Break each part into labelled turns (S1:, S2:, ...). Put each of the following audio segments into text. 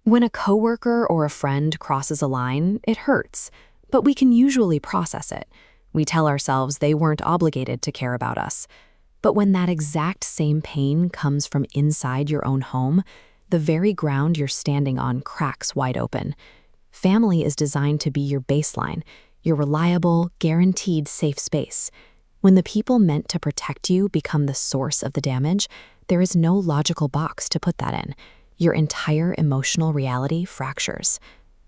S1: When a coworker or a friend crosses a line, it hurts, but we can usually process it. We tell ourselves they weren't obligated to care about us. But when that exact same pain comes from inside your own home, the very ground you're standing on cracks wide open. Family is designed to be your baseline, your reliable, guaranteed safe space. When the people meant to protect you become the source of the damage, there is no logical box to put that in. Your entire emotional reality fractures.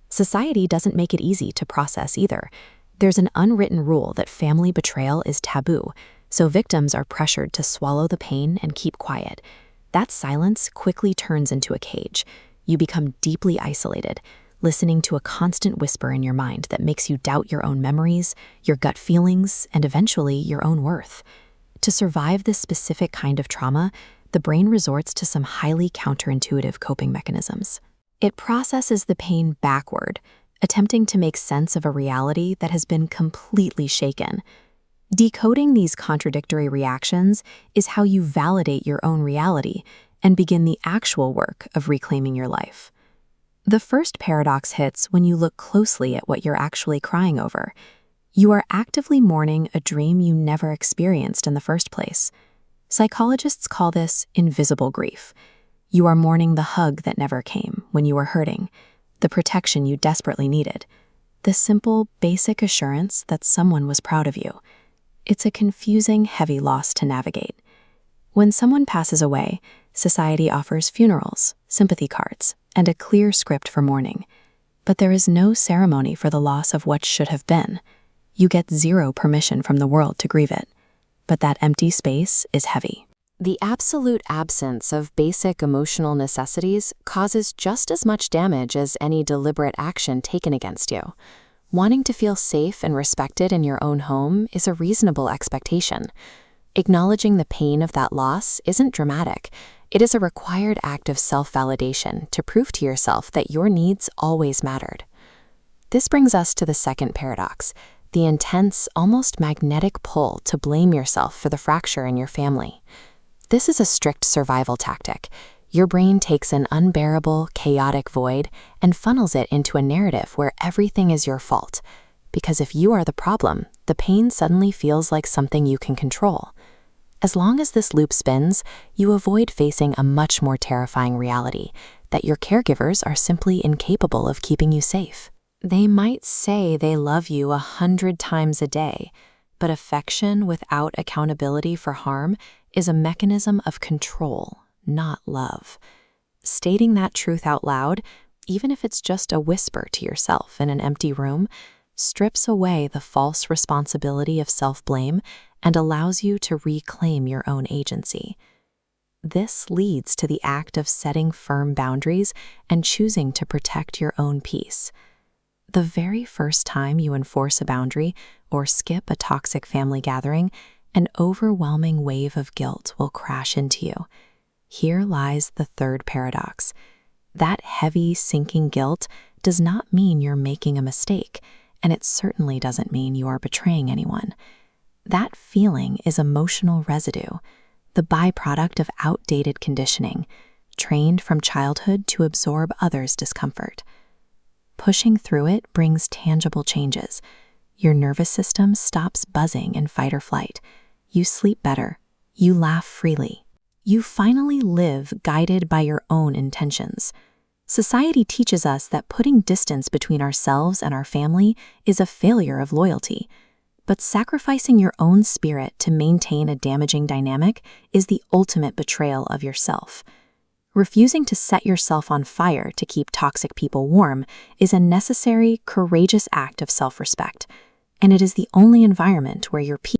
S1: Society doesn't make it easy to process either. There's an unwritten rule that family betrayal is taboo, so victims are pressured to swallow the pain and keep quiet. That silence quickly turns into a cage. You become deeply isolated, listening to a constant whisper in your mind that makes you doubt your own memories, your gut feelings, and eventually your own worth. To survive this specific kind of trauma, the brain resorts to some highly counterintuitive coping mechanisms. It processes the pain backward, attempting to make sense of a reality that has been completely shaken. Decoding these contradictory reactions is how you validate your own reality and begin the actual work of reclaiming your life. The first paradox hits when you look closely at what you're actually crying over. You are actively mourning a dream you never experienced in the first place. Psychologists call this invisible grief. You are mourning the hug that never came when you were hurting, the protection you desperately needed, the simple, basic assurance that someone was proud of you. It's a confusing, heavy loss to navigate. When someone passes away, society offers funerals, sympathy cards, and a clear script for mourning. But there is no ceremony for the loss of what should have been. You get zero permission from the world to grieve it. But that empty space is heavy.
S2: The absolute absence of basic emotional necessities causes just as much damage as any deliberate action taken against you. Wanting to feel safe and respected in your own home is a reasonable expectation. Acknowledging the pain of that loss isn't dramatic. It is a required act of self-validation to prove to yourself that your needs always mattered. This brings us to the second paradox, the intense, almost magnetic pull to blame yourself for the fracture in your family. This is a strict survival tactic. Your brain takes an unbearable, chaotic void and funnels it into a narrative where everything is your fault. Because if you are the problem, the pain suddenly feels like something you can control. As long as this loop spins, you avoid facing a much more terrifying reality, that your caregivers are simply incapable of keeping you safe. They might say they love you 100 times a day, but affection without accountability for harm is a mechanism of control, not love. Stating that truth out loud, even if it's just a whisper to yourself in an empty room, strips away the false responsibility of self-blame and allows you to reclaim your own agency. This leads to the act of setting firm boundaries and choosing to protect your own peace. The very first time you enforce a boundary or skip a toxic family gathering, an overwhelming wave of guilt will crash into you. Here lies the third paradox. That heavy, sinking guilt does not mean you're making a mistake, and it certainly doesn't mean you are betraying anyone. That feeling is emotional residue, the byproduct of outdated conditioning, trained from childhood to absorb others' discomfort. Pushing through it brings tangible changes. Your nervous system stops buzzing in fight or flight. You sleep better. You laugh freely. You finally live guided by your own intentions. Society teaches us that putting distance between ourselves and our family is a failure of loyalty. But sacrificing your own spirit to maintain a damaging dynamic is the ultimate betrayal of yourself. Refusing to set yourself on fire to keep toxic people warm is a necessary, courageous act of self-respect, and it is the only environment where your peace